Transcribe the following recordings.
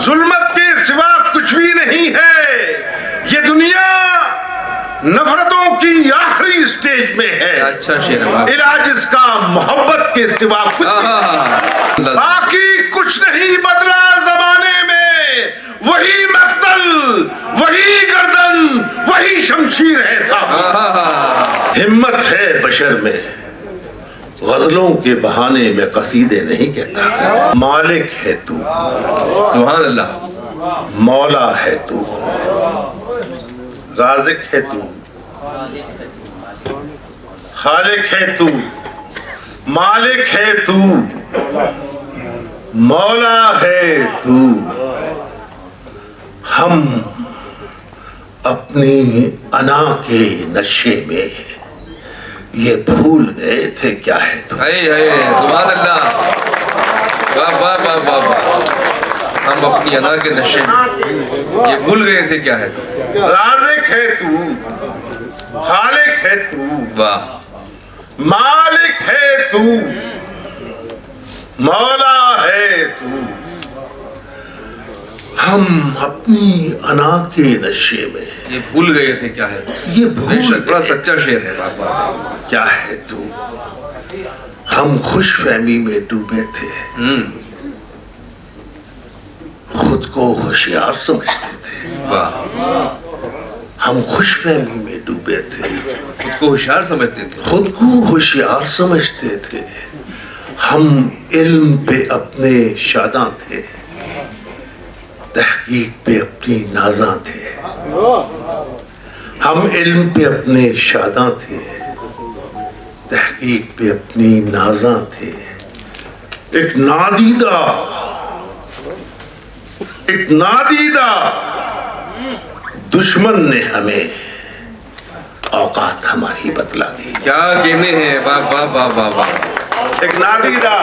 जुल्मत के सिवा कुछ भी नहीं है। ये दुनिया नफरतों की आखिरी स्टेज में है। अच्छा शेर है। इलाज इसका मोहब्बत के सिवा कुछ नहीं। बाकी कुछ नहीं बदला जमाने में, वही मक्तल, वही गर्दन, वही शमशीर है साहब। हिम्मत है बशर में, गजलों के बहाने में कसीदे नहीं कहता। मालिक है तू, सुभान अल्लाह। मौला है तू, राज़िक है तू, खालिक है तू, मालिक है तू, मौला है तू। हम अपनी अना के नशे में ये भूल गए थे क्या है तू। सुभान अल्लाह। वाह वाह वाह वाह वाह। हम अपनी अना के नशे में ये भूल गए थे क्या है तू। राज़िक है तू, खालिक है तू, वाह, मालिक है तू, मौला है तू। हम अपनी अना के नशे में ये भूल गए थे क्या है तू। ये भूल बड़ा सच्चा शेर है बाबा। क्या है तू। हम खुशफहमी में डूबे थे, खुद को होशियार समझते थे। वाह। हम खुशफहमी में डूबे थे, खुद को होशियार समझते थे। खुद को होशियार समझते थे। हम इल्म पे अपने शादा थे, तहकीक पे अपनी नाज़ा थे। हम इल्म पे अपने शादा थे, तहकीक पे अपनी नाज़ा थे। एक नादीदा दुश्मन ने हमें औकात हमारी बतला दी। क्या कहने हैं। वाह वाह वाह वाह वाह। एक नादीदा,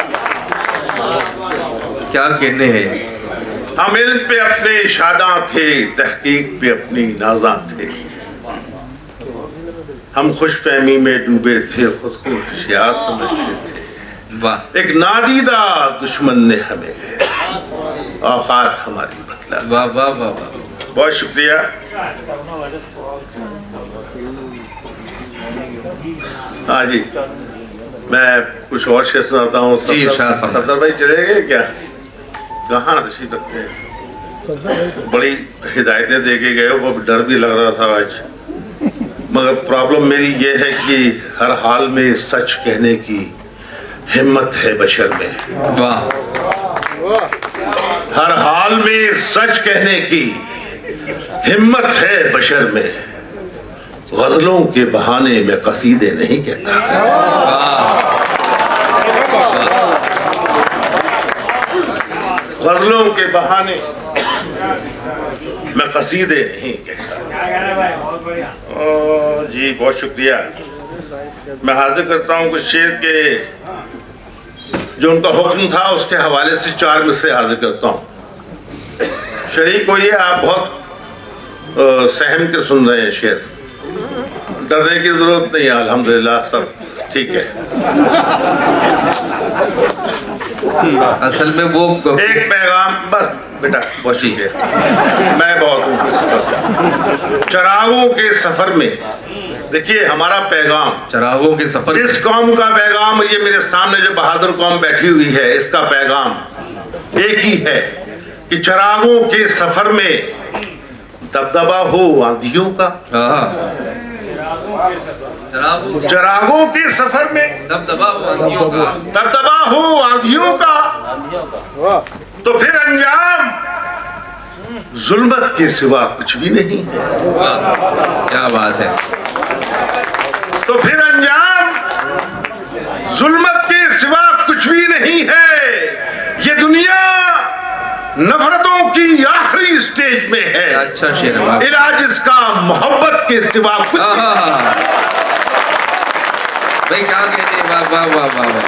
क्या कहने हैं। हम इल्म पे अपने शादा थे, तहकीक पे अपनी नाज़ा थे। हम खुशफहमी में डूबे थे, खुद को होशियार समझते थे। वाह। एक नादीदा दुश्मन ने हमें औकात हमारी बतला दी। वाह वाह वाह वाह। बहुत शुक्रिया। हाँ जी, मैं कुछ और शेर सुनाता हूँ। सफदर भाई चले गए क्या? कहाँ तशरीफ रखते हैं? बड़ी हिदायतें दे के गए हो, वो डर भी लग रहा था आज। मगर प्रॉब्लम मेरी ये है कि हर हाल में सच कहने की हिम्मत है बशर में। वाह। हर हाल में सच कहने की हिम्मत है बशर में, गजलों के बहाने में कसीदे नहीं कहता। गजलों के बहाने मैं कसीदे नहीं कहता। जी बहुत शुक्रिया। मैं हाजिर करता हूँ कुछ शेर के, जो उनका हुक्म था उसके हवाले से 4 में से हाजिर करता हूँ। शरीक होइए, आप बहुत सहम के सुन रहे हैं शेर। डरने की जरूरत नहीं है, अल्हम्दुलिल्लाह सब ठीक है। असल में वो एक पैगाम बस बेटा, बहुत ठीक है, मैं बहुत हूँ। चरागों के सफर में, देखिए हमारा पैगाम, चरागों के सफर, इस कौम का पैगाम, ये मेरे सामने जो बहादुर कौम बैठी हुई है, इसका पैगाम एक ही है कि चरागों के सफर में दबदबा हो आंधियों का। चरागों के सफर में दबदबा हो आंधियों का, दबदबा हो आंधियों का, तो फिर अंजाम जुल्मत के सिवा कुछ भी नहीं है। क्या बात है। तो फिर अंजाम जुल्मत के सिवा कुछ भी नहीं है। ये दुनिया नफरतों की आखिरी स्टेज में है। अच्छा शेर है। इलाज इसका मोहब्बत के सिवा कुछ भाई क्या कहते हैं। वाह वाह वाह वाह वाह।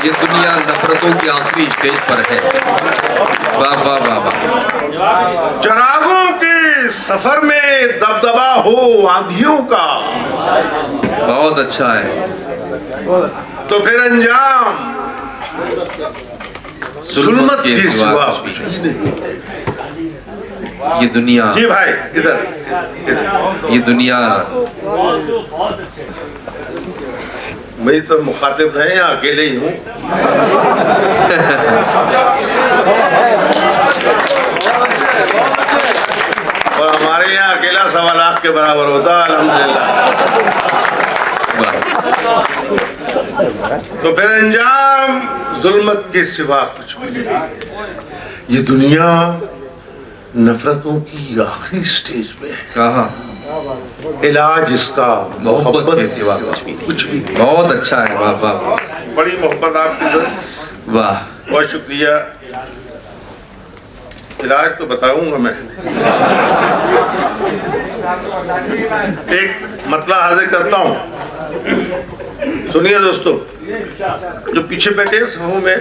ये दुनिया नफरतों की आखिरी स्टेज पर है। वाह वाह वाह वाह। चरागों के सफर में दबदबा हो आंधियों का, बहुत अच्छा है। तो फिर अंजाम जुल्मत के सिवा कुछ भी नहीं। ये दुनिया, जी भाई इधर, ये दुनिया, मैं तो मुखातिब नहीं, अकेले ही हूँ। और हमारे यहाँ अकेला 1.25 लाख के बराबर होता है, अल्हम्दुलिल्लाह। तो फिर अंजाम जुल्मत के सिवा कुछ भी नहीं। ये दुनिया नफरतों की आखिरी स्टेज पे है। कहा इलाज इसका मोहब्बत के सिवा कुछ भी नहीं। कुछ भी नहीं। बहुत अच्छा है, वाह वाह बड़ी मोहब्बत आपकी सर, वाह। बहुत शुक्रिया। इलाज तो बताऊंगा मैं। एक मतला हाजिर करता हूं, सुनिए दोस्तों। जो पीछे बैठे सभाओं में,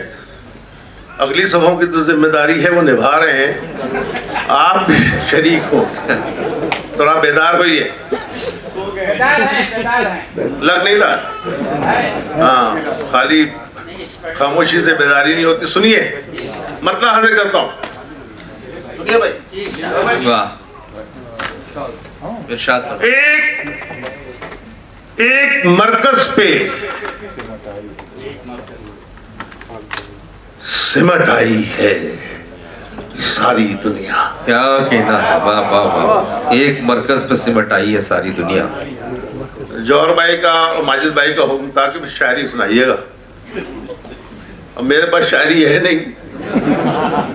अगली सभाओं की जो जिम्मेदारी है वो निभा रहे हैं, आप भी शरीक हो, थोड़ा बेदार होइए। लग नहीं रहा? हाँ, खाली खामोशी से बेदारी नहीं होती। सुनिए, मतला हाजिर करता हूं। सुनिए भाई, वाह, इरशाद करो। एक मरकज पे सिमट आई है सारी दुनिया। क्या कहना है, वाह वाह वाह। एक मरकज पे सिमट आई है सारी दुनिया। जौहर भाई का और माजिद भाई का हुक्म था कि शायरी सुनाइएगा। अब मेरे पास शायरी है नहीं,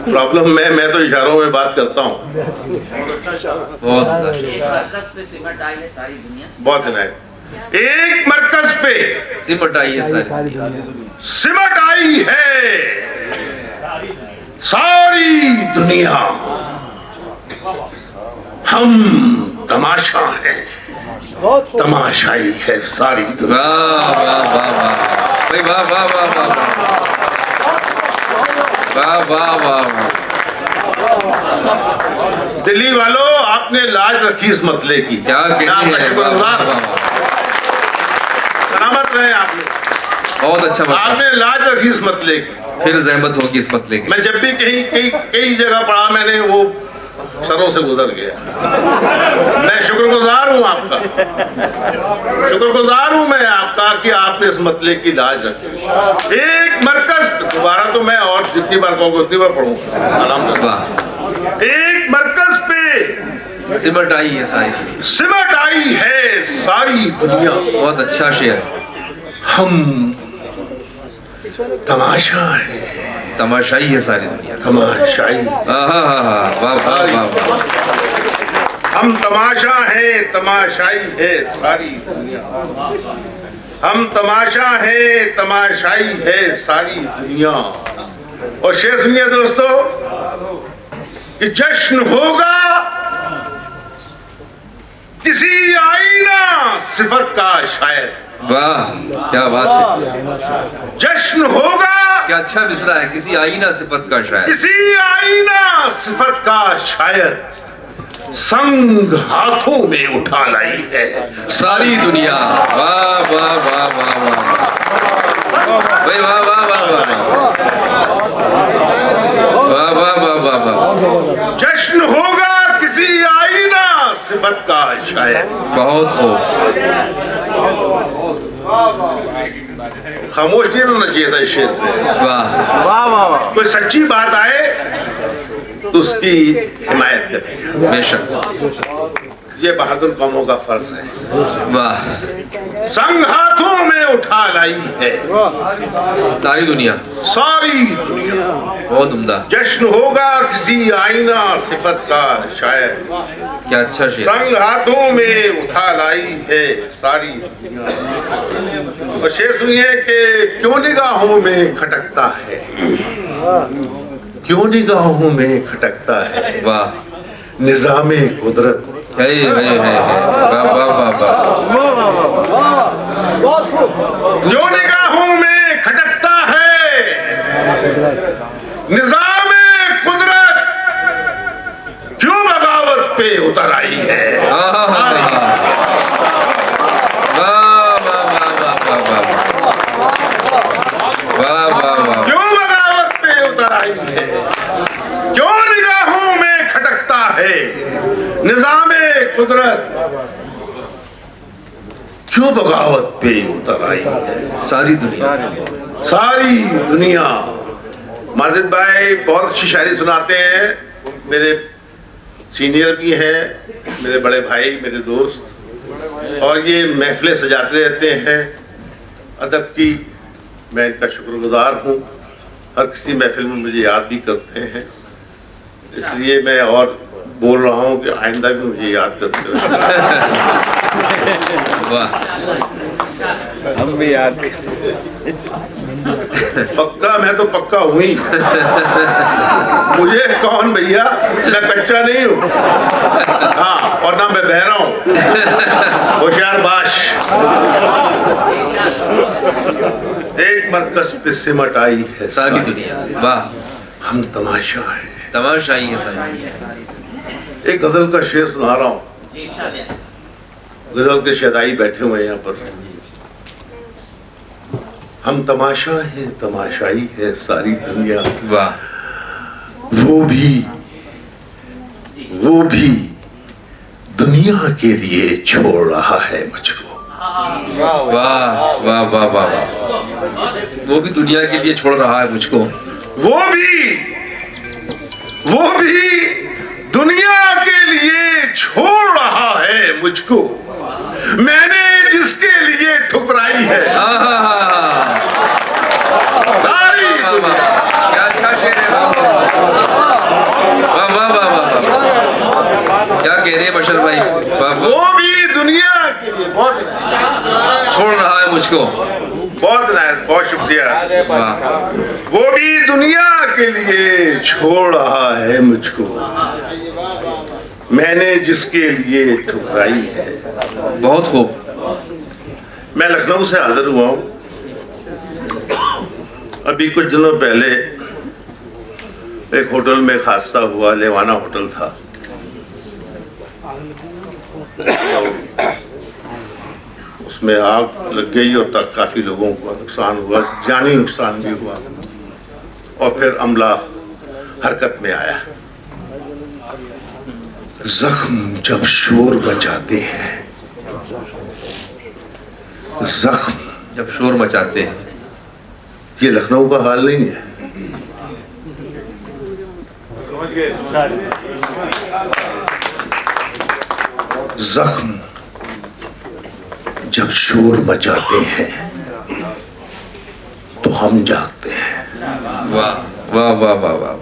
प्रॉब्लम मैं तो इशारों में बात करता हूँ। बहुत दिन है। एक मरकज पे सिमट आई है सारी दुनिया। सिमट आई है सारी दुनिया। हम तमाशा है, तमाशाई है सारी दुनिया। वाह वाह वाह वाह भाई, वाह वाह वाह वाह वाह वाह वाह वाह। दिल्ली वालों, आपने लाज रखी इस मतले की। क्या कहते हैं, शुक्रगुजार, सलामत रहे आपने। बहुत अच्छा मतला। आपने लाज रखी इस मतले की। फिर जहमत होगी इस मतले की। मैं जब भी कई जगह पढ़ा, मैंने वो सरों से गुजर गया। मैं शुक्रगुजार हूँ आपका, शुक्रगुजार हूँ मैं आपका कि आपने इस मतले की लाज रखी। एक मरकज, दोबारा तो मैं और जितनी बार कहूँगा उतनी बार पढ़ूंगा। वाह। एक मरकज पे सिमट आई है सारी दुनिया। सिमट आई है सारी दुनिया। बहुत अच्छा शेर। हम तमाशा है, तमाशाई है सारी दुनिया। तमाशाई। वाह वाह वाह। हम तमाशा है, तमाशाई है सारी दुनिया। हम तमाशा है, तमाशाई है सारी दुनिया। और शेर सुनिए दोस्तों कि जश्न होगा किसी आईना सिफत का शायद। वाह, क्या बात है। जश्न होगा, क्या अच्छा मिसरा है। किसी आईना सिफत का शायद, किसी आईना सिफत का शायद संग हाथों में उठा लाई है सारी दुनिया। वाह वाह वाह वाह वाह भाई, वाह वाह वाह वाह वाह वाह वाह वाह वाह। जश्न होगा किसी आईना सिफत का शायद। बहुत खूब। खामोश नहीं रहना चाहिए था इस शेर पे। वाह वाह वाह वाह। कोई सच्ची बात आए तो उसकी हिमायत करें, बेशक। ये बहादुर कौमों का फर्ज है। वाह। संग हाथों में उठा लाई है सारी दुनिया, सारी दुनिया। बहुत उम्दा। जश्न होगा किसी आईना सिफत का शायद, क्या अच्छा शेर। संग हाथों में उठा लाई है सारी दुनिया। और शेर सुनिए कि क्यों निगाहों में खटकता है, क्यों निगाहों में खटकता है वाह। निजामे कुदरत। है वाह वाह वाह वाह। जो निगाहों में खटकता है निजामे कुदरत, क्यों बगावत पे उतर आई है। वाह वाह वाह वाह वाह वाह। क्यों बगावत पे उतर आई निजामे कुदरत क्यों बगावत पे उतर आई है सारी दुनिया। सारी दुनिया। माजिद भाई बहुत अच्छी शायरी सुनाते हैं, मेरे सीनियर भी हैं, मेरे बड़े भाई, मेरे दोस्त, और ये महफिलें सजाते रहते हैं अदब की। मैं इनका शुक्रगुजार हूँ, हर किसी महफिल में मुझे याद भी करते हैं, इसलिए मैं और बोल रहा हूँ कि आइंदा भी मुझे याद करते रहे। वाह, हम भी याद। पक्का, मैं तो पक्का हुई। मुझे कौन भैया, मैं कच्चा नहीं हूँ। हाँ, और ना मैं बहरा हूँ, होशियार बाश। एक मरकज पे सिमट आई है सारी दुनिया। वाह, हम तमाशा है। तमाशाई है सारी दुनिया। एक गजल का शेर सुना रहा हूँ। गजल के शहदाई बैठे हुए हैं यहाँ पर। हम तमाशा है, तमाशाई है सारी दुनिया। वाह, वो भी दुनिया के लिए छोड़ रहा है मुझको। वाह वाह वाह वाह वाह। वो भी दुनिया के लिए छोड़ रहा है मुझको। वो भी दुनिया के लिए छोड़ रहा है मुझको। मैंने जिसके लिए ठुकराई है। सारी क्या अच्छा शेर है। वाह वाह वाह वाह। क्या कह रहे हैं बशर भाई। वो भी दुनिया के लिए बहुत छोड़ रहा है मुझको। बहुत शुक्रिया। वाह, वो भी दुनिया के लिए छोड़ रहा है मुझको। मैंने जिसके लिए ठुकराई है। बहुत खूब। मैं लखनऊ से हाजिर हुआ हूँ। अभी कुछ दिनों पहले एक होटल में हादसा हुआ, लेवाना होटल था। उसमें आग लग गई और तक काफी लोगों को नुकसान हुआ, जानी नुकसान भी हुआ। और फिर अमला हरकत में आया। जख्म जब शोर मचाते हैं, जख्म जब शोर मचाते हैं। ये लखनऊ का हाल नहीं है। जख्म जब शोर मचाते हैं तो हम जागते हैं। वाह वाह वाह वाह वाह।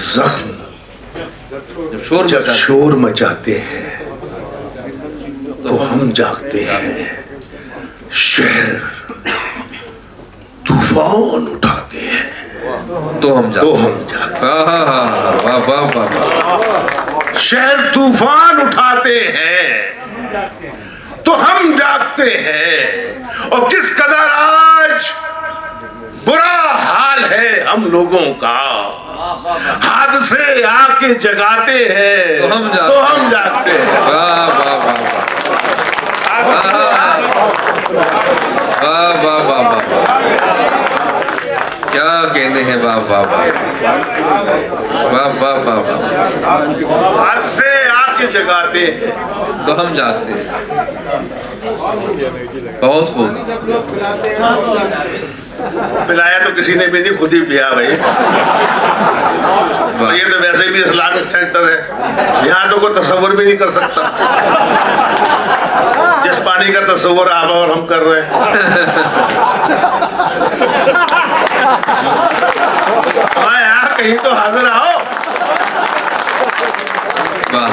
जख्म जब शोर मचाते हैं तो हम जागते हैं। शहर तूफान उठाते हैं तो हम जागते हैं। वाह वाह वाह वाह। शहर तूफान उठाते हैं तो हम जागते हैं। और किस कदर आज बुरा हाल है हम लोगों का। हादसे आके जगाते हैं तो हम जागते हैं। वाह वाह वाह वाह वाह वाह वाह। क्या कहने हैं। वाह वाह वाह वाह वाह वाह वाह। हादसे आके जगाते हैं तो हम जागते हैं। बहुत खूब। पिलाया तो किसी ने भी नहीं, खुद ही पिया भाई। ये तो वैसे भी इस्लामिक सेंटर है, यहाँ तो कोई तस्वर भी नहीं कर सकता जिस पानी का तस्वर आप और हम कर रहे हैं। हाँ यहाँ कहीं तो हाजिर आओ। वाह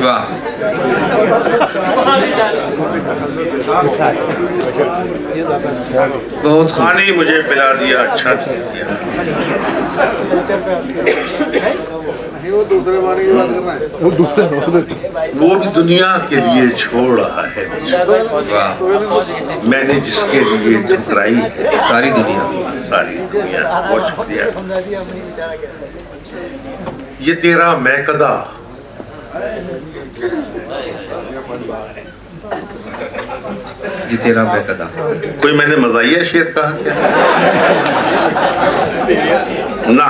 वाह। बहुत खाने मुझे पिला दिया, अच्छा किया। वो दूसरे बारे की बात कर रहा है। वो भी दुनिया के लिए छोड़ रहा है मुझे। वाह। मैंने जिसके लिए ठुकराई है सारी दुनिया। बहुत शुक्रिया। ये तेरा महकदा ये तेरा मैं कदा। कोई मैंने मज़ाहिया शेर कहा क्या? ना,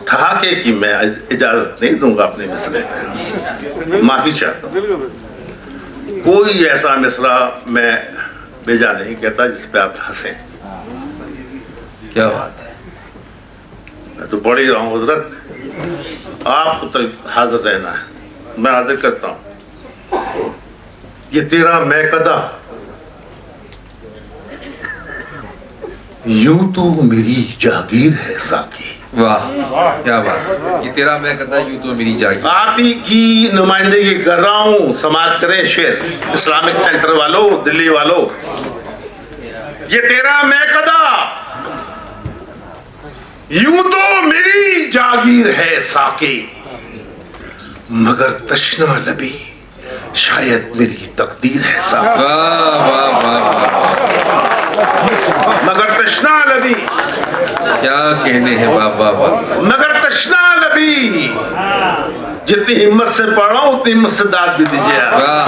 ठहाके की मैं इजाजत नहीं दूंगा अपने मिसरे पे, माफी चाहता हूँ। कोई ऐसा मिसरा मैं बेजा नहीं कहता जिस पे आप हंसें। क्या बात है। मैं तो बड़ी रहा हूँ हजरत, आपको तो हाजिर रहना है, मैं हाजिर करता हूँ। ये तेरा मैं कदा, यूं तो मेरी जागीर है साकी। वाह क्या बात है। ये तेरा मैं कदा, यूं तो मेरी जागीर। आप ही की नुमाइंदगी कर रहा हूँ, समाज करें शेर, इस्लामिक सेंटर वालों, दिल्ली वालों। ये तेरा मैं कदा, यूं तो मेरी जागीर है साकी, मगर तशना लबी शायद मेरी तकदीर है साकी। वाह वाह वाह वाह। मगर तशना लबी, क्या कहने हैं वाह वाह वाह। मगर तशना लबी, जितनी हिम्मत से पढ़ रहा हूं उतनी हिम्मत से दाद भी दीजिए आप। वाह।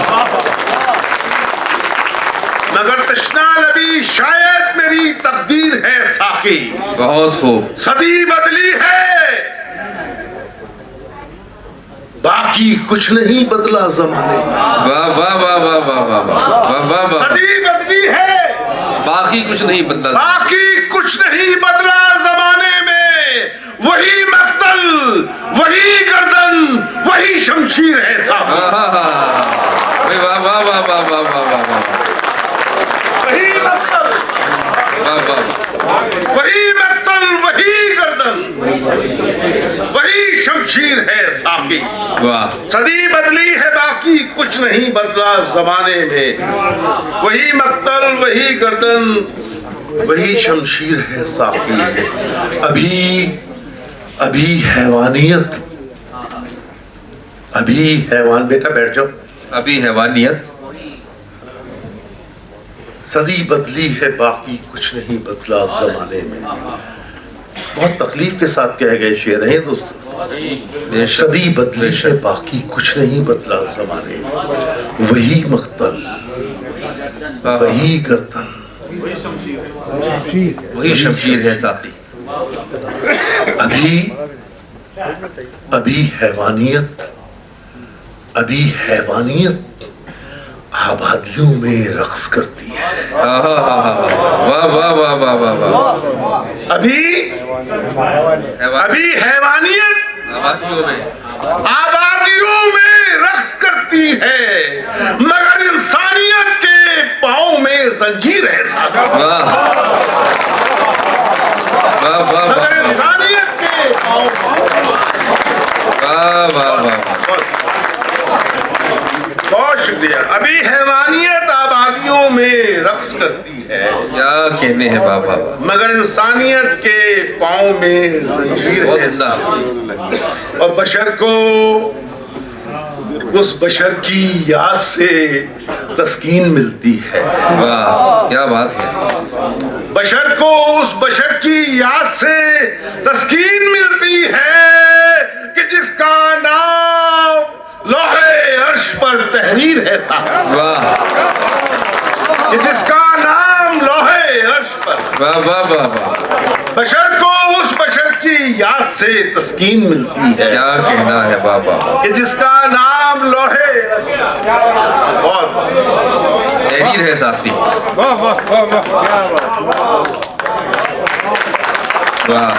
मगर तशना लबी शायद मेरी तकदीर है साकी। बहुत खूब। सदी बदली है, बाकी कुछ नहीं बदला जमाने में। वाह वाह वाह वाह वाह वाह वाह वाह वाह। सदी बदली है, बाकी कुछ नहीं बदला, बाकी कुछ नहीं बदला जमाने में। वही मक्तल, वही गर्दन, वही शमशीर है साहब। वाह वाह वाह वाह वाह वाह वाह वाह। वही मक्तल, वाह वाह। वही मक्तल, वही गर्दन, वही शमशीर है साकी। वाह। सदी बदली है, बाकी कुछ नहीं बदला जमाने में। वही मक्तल, वही गर्दन, वही शमशीर है साकी। अभी हैवानियत, अभी हैवान, बेटा बैठ जाओ। अभी हैवानियत। सदी बदली है, बाकी कुछ नहीं बदला जमाने में। बहुत तकलीफ के साथ कहे गए शेर हैं दोस्तों। सदी बदली है, बाकी कुछ नहीं बदला जमाने में। वही मक्तल, वही गर्दन, वही शमशीर है साथी। अभी हैवानियत, अभी हैवानियत आबादियों में रक्स करती है। वाह वाह वाह वाह वाह वाह। अभी हैवानियत आबादियों में रक्स करती है, मगर इंसानियत के पाँव में जंजीर है साका। वाह वाह वाह। मगर इंसानियत के पाँव, वाह वाह वाह। बहुत शुक्रिया। अभी हैवानियत आबादियों में रक्स करती है, क्या कहने हैं बाबा, मगर इंसानियत के पाँव में जंजीर है। और बशर को उस बशर की याद से तस्कीन मिलती है। वाह क्या बात है। बशर को उस बशर की याद से तस्कीन मिलती है कि जिसका नाम लोहे अर्श पर तहरीर है साहब। वाह। कि जिसका नाम लोहे अर्श पर। वाह वाह वाह वाह। बशर को उस बशर की याद से तस्कीन मिलती है। क्या कहना है बाबा, कि जिसका नाम लोहे बहुत तहरीर है साथी। वाह वाह वाह वाह, क्या बात। वाह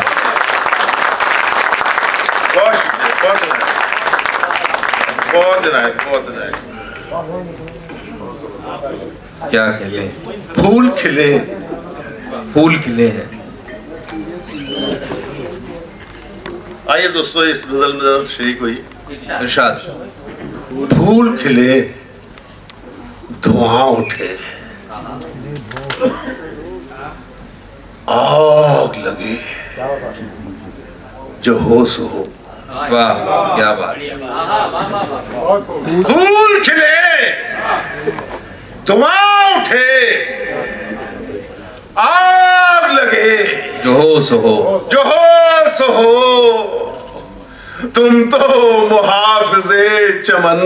बहुत दिन आए। क्या खिले, फूल खिले, फूल खिले हैं। आइए दोस्तों इस गजल में शरीक हुई। इरशाद। फूल खिले, धुआं उठे, आग लगे, जो हो सो हो। वाह क्या बात। फूल खिले, धुआं उठे, आग लगे, जो हो सो हो। जो हो सो हो। तुम तो मुहाफिजे चमन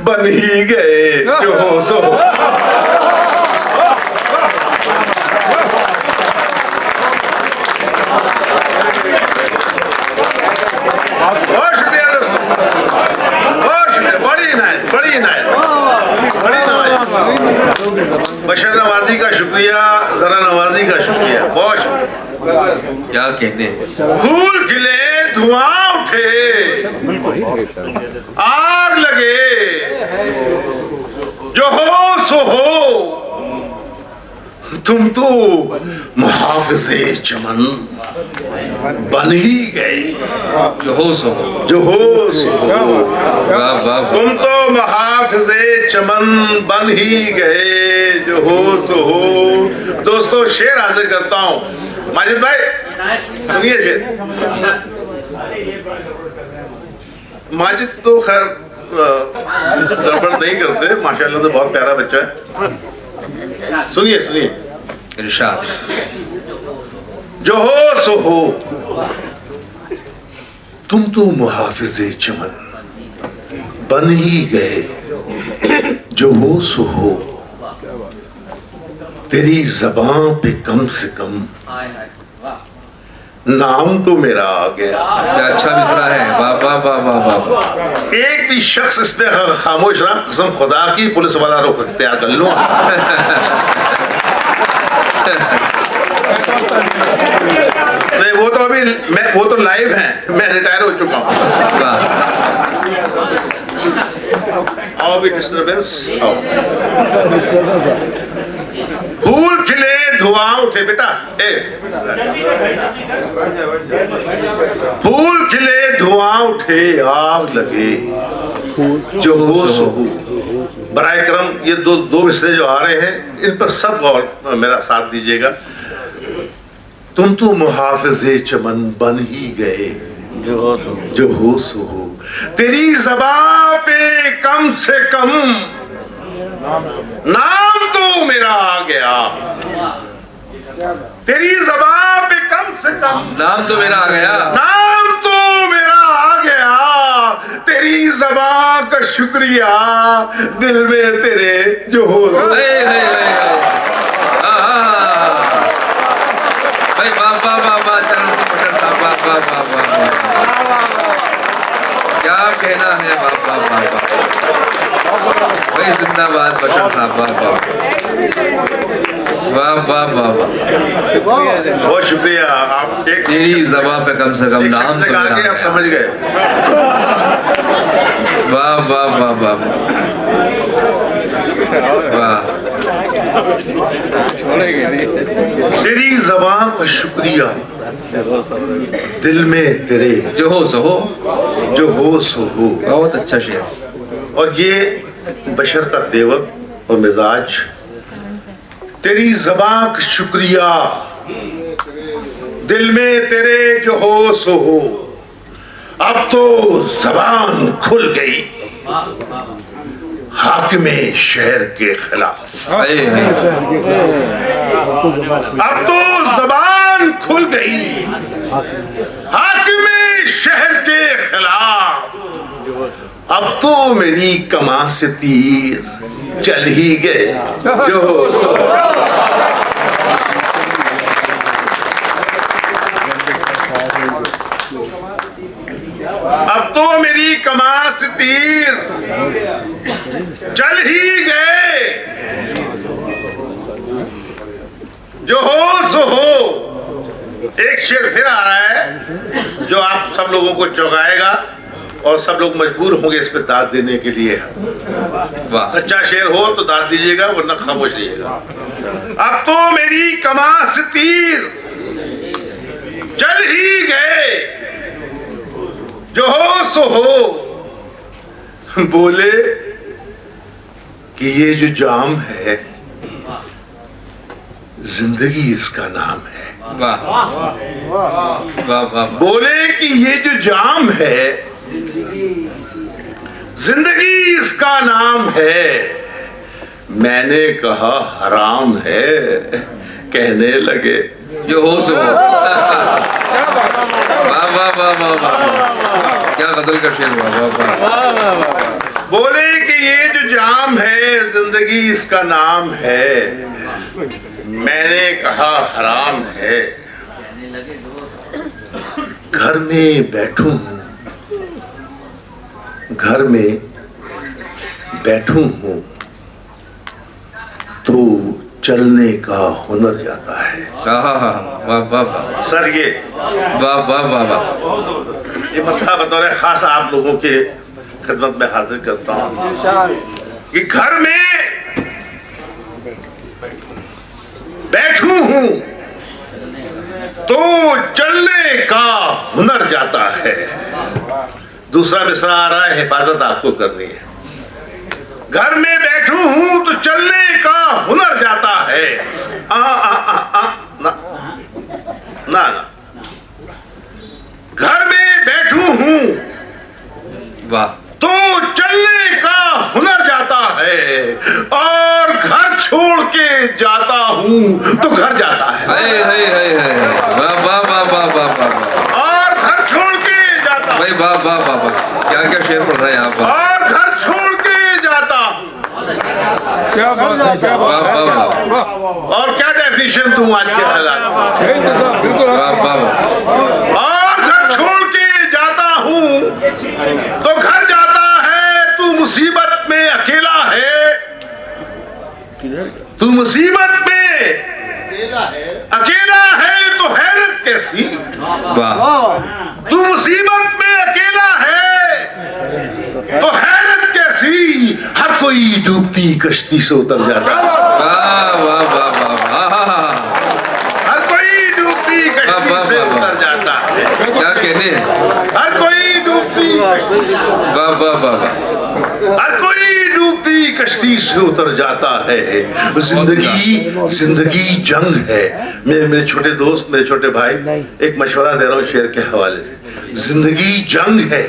बन ही गए जो हो सो। बहुत शुक्रिया दोस्तों, बहुत शुक्रिया, बड़ी इनायत, बड़ी इनायत, बड़ी इनायत। बशर नवाजी का शुक्रिया, जरा नवाजी का शुक्रिया, बहुत शुक्रिया। क्या कहने। फूल खिले, धुआं उठे, आग लगे, जो हो सो हो। तुम तो मुहाफिजे चमन बन ही गए जो हो सो हो, जो हो सो हो। वाह वाह। तुम तो मुहाफिजे चमन बन ही गए जो हो सो हो। दोस्तों शेर हाजिर करता हूं, माजिद भाई सुनिए शेर। माजिद तो खैर गड़बड़ नहीं करते, माशाल्लाह से बहुत प्यारा बच्चा है। सुनिए सुनिए, इरशाद। जो हो सो हो, तुम तो मुहाफिजे चमन बन ही गए जो हो सो हो। तेरी ज़बान पे कम से कम नाम तो मेरा आ गया। क्या अच्छा मिसरा है, वाह वाह वाह वाह वाह। एक भी शख्स इस पे खामोश रहा, कसम खुदा की पुलिस वाला रुख इख्तियार कर लूं। नहीं वो तो अभी वो तो लाइव है, मैं रिटायर हो चुका हूँ। आओ भी डिस्टर्बेंस आओ। फूल खिले, धुआं उठे, बेटा फूल खिले, धुआं उठे, आग लगे, जो हो सो हो। बराए करम ये दो मिसरे जो आ रहे हैं, इन पर सब और मेरा साथ दीजिएगा। तुम तो मुहाफिजे चमन बन ही गए जो हो सो हो। तेरी ज़बान पे कम से कम नाम तो मेरा आ गया। तेरी ज़बान पे कम से कम नाम तो मेरा आ गया, नाम तो मेरा आ गया। तेरी ज़बान का शुक्रिया, दिल में तेरे जो हो। भाई वाह वाह वाह वाह। चरण साहब वाह वाह वाह वाह। क्या कहना है, वाह वाह वाह वाह। भाई जिंदाबाद बशर साहब, वाह वाह वाह वाह वाह। बहुत शुक्रिया। आप एक तेरी ज़बान पे कम से कम नाम तो मेरा आ आप गया। समझ गए। वाह वाह वाह वाह वाह। तेरी ज़बान का शुक्रिया, दिल में तेरे जो हो सो हो, जो हो सो हो। बहुत अच्छा शेर। और ये बशर का तेवर और मिजाज। तेरी ज़बान का शुक्रिया, दिल में तेरे जो हो सो हो। अब तो ज़बान खुल गई हाकिमे शहर के खिलाफ। अब तो ज़बान खुल गई हाकिमे शहर के खिलाफ। अब तो मेरी कमां से तीर चल ही गए जो अब तो मेरी कमां से तीर चल ही गए जो हो सो हो। एक शेर फिर आ रहा है जो आप सब लोगों को चौंकाएगा और सब लोग मजबूर होंगे इस पे दाद देने के लिए। सच्चा शेर हो तो दाद दीजिएगा, वरना खामोश रहिएगा। अब तो मेरी कमां से तीर चल ही गए जो हो सो हो। बोले कि ये जो जाम है जिंदगी इसका नाम है। वाह वाह वाह। बोले कि ये जो जाम है जिंदगी इसका नाम है। मैंने कहा हराम है, कहने लगे जो हो सो। वाह वाह वाह वाह वाह। क्या गजल का शेर हुआ, वाह वाह। बोले कि ये जो जाम है जिंदगी इसका नाम है, मैंने कहा हराम है। घर में बैठूं हूं, घर में बैठूं हूं तो चलने का हुनर जाता है। वाह वाह वाह सर ये वाह वाह वाह वाह। ये मत्था बतौर खास आप लोगों के खिदमत में हाजिर करता हूं कि घर में बैठूं हूं तो चलने का हुनर जाता है। दूसरा मिसरा आ रहा है, हिफाजत आपको करनी है। घर में बैठूं हूं तो चलने का हुनर जाता है। ना ना ना, घर में बैठूं हूं वाह तो चलने का हुनर जाता है, और घर छोड़ के जाता हूं तो घर जाता है। वाह वाह वाह वाह वाह वाह। और घर छोड़ के जाता भाई वाह वाह वाह वाह, क्या क्या शेर पढ़ रहे हैं आप। और घर छोड़ के जाता हूं। क्या बात है, क्या बात है, वाह। और क्या डेफिनेशन दूं आज के हालात। बिल्कुल वाह वाह वाह। और घर छोड़ के जाता हूं तो घर जाता है। तू मुसीबत में अकेला है, तू मुसीबत में अकेला है तो हैरत कैसी। वाह तू मुसीबत में अकेला है तो हैरत कैसी। हर कोई डूबती कश्ती से उतर जाता है। वाह वाह वाह वाह। हर कोई डूबती कश्ती से उतर जाता है। क्या कहने हैं। हर कोई डूबती वाह वाह वाह। हर कोई डूबती कश्ती से उतर जाता है। जिंदगी जंग है। मेरे छोटे दोस्त, मेरे छोटे भाई, एक मशवरा दे रहा हूँ शेर के हवाले से। जिंदगी जंग है,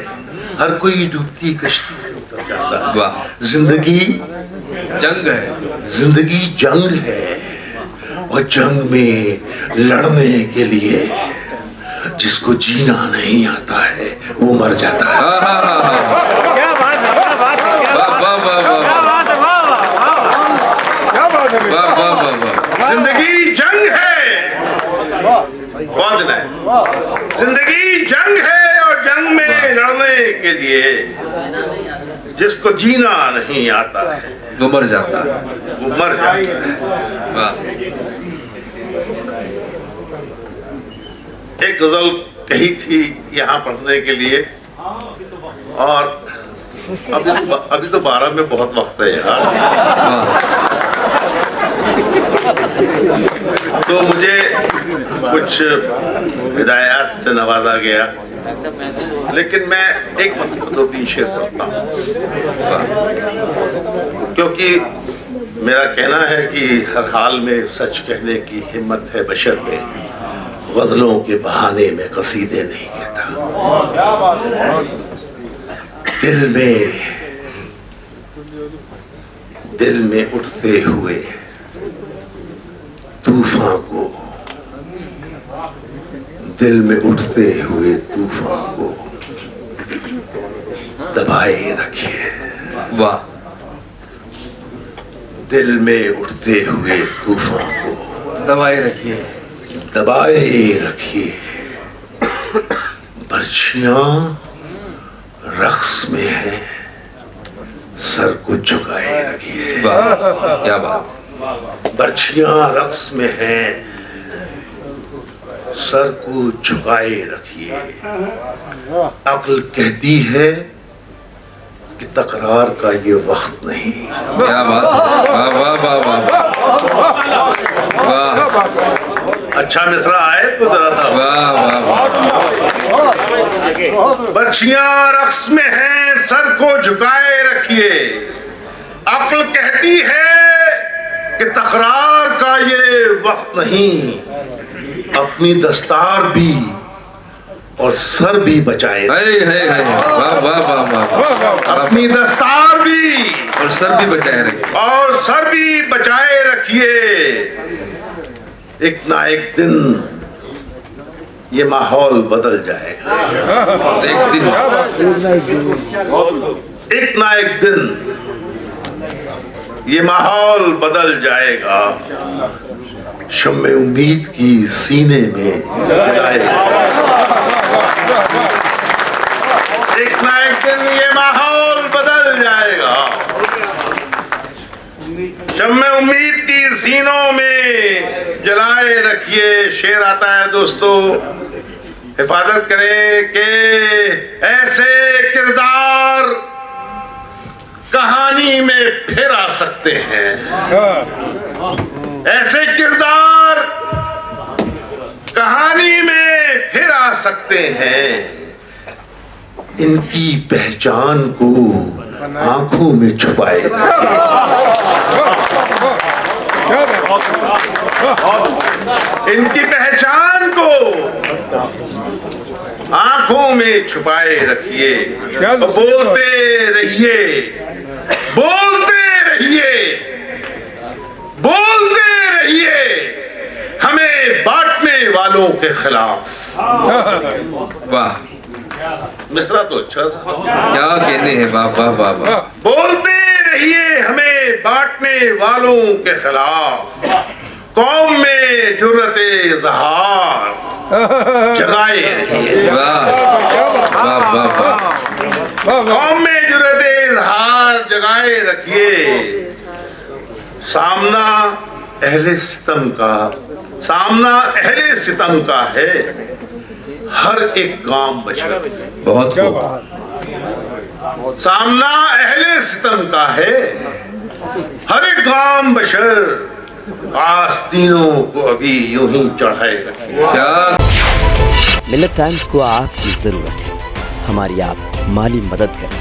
हर कोई डूबती कश्ती से उतर जाता है। वाह। जिंदगी जंग है, जिंदगी जंग है, और जंग में लड़ने के लिए जिसको जीना नहीं आता है वो मर जाता है। क्या बात है, क्या बात है, क्या बात है, क्या बात है। वाह वाह वाह वाह। जिंदगी जंग है, बहुत दिन है। जिंदगी जंग है, और जंग में लड़ने के लिए जिसको जीना नहीं आता है वो मर जाता है, वो मर जाता है। वाह। एक गजल कही थी यहाँ पढ़ने के लिए, और अभी तो 12 में बहुत वक्त है यार। तो मुझे कुछ हिदायत से नवाजा गया, लेकिन मैं एक मतलब 2-3 शेर पढ़ता हूँ, क्योंकि मेरा कहना है कि हर हाल में सच कहने की हिम्मत है बशर में। गजलों के बहाने में कसीदे नहीं कहता। दिल में उठते हुए तूफान को, दिल में उठते हुए तूफान को दबाए रखिए। वाह। दिल में उठते हुए तूफान को दबाए रखिए, दबाए रखिए। बर्छियां रक्स में है, सर को झुकाए रखिए। वाह क्या बात। बर्छियां रक्स में हैं, सर को झुकाए रखिए। अक्ल कहती है कि तकरार का ये वक्त नहीं। क्या बात है, वाह वाह वाह वाह वाह। अच्छा मिसरा आए तो जरा सा। वाह वाह। बर्छियां रक्स में हैं, सर को झुकाए रखिए। अक्ल कहती है कि तकरार का ये वक्त नहीं। अपनी दस्तार भी और सर भी बचाए। वाह वाह वाह वाह। अपनी दस्तार भी और सर भी बचाए रखिए, और सर भी बचाए रखिए। एक ना एक दिन ये माहौल बदल जाएगा। एक दिन एक ना एक दिन ये माहौल बदल जाएगा। शम्मे उम्मीद की सीने में जलाएगा। एक ना एक दिन ये माहौल बदल जाएगा। शम्मे उम्मीद की सीनों में जलाए रखिए। शेर आता है दोस्तों, हिफाजत करें कि ऐसे किरदार कहानी में फिर आ सकते हैं। ऐसे किरदार कहानी में फिर आ सकते हैं। इनकी पहचान को आंखों में छुपाए, इनकी पहचान को आंखों में छुपाए रखिए। बोलते रहिए, बोलते रहिए, बोलते रहिए हमें बांटने वालों के खिलाफ। वाह, मिसरा तो अच्छा था। क्या कहने हैं बाबा बाबा। बोलते रहिए हमें बांटने वालों के खिलाफ। कौम में जुर्रते इज़हार जगाए रहिए। वाह वाह वाह वाह। कौम में जुर्रते इज़हार जगाए रखिए। सामना अहले सितम का, सामना अहले सितम का है। हर एक काम बशर, बहुत खूब। सामना अहले सितम का है। हर एक काम बशर, आस्तीनों को अभी यूं ही चढ़ाए रखिए। क्या मिल्लत टाइम्स को आपकी जरूरत है, हमारी आप माली मदद करें।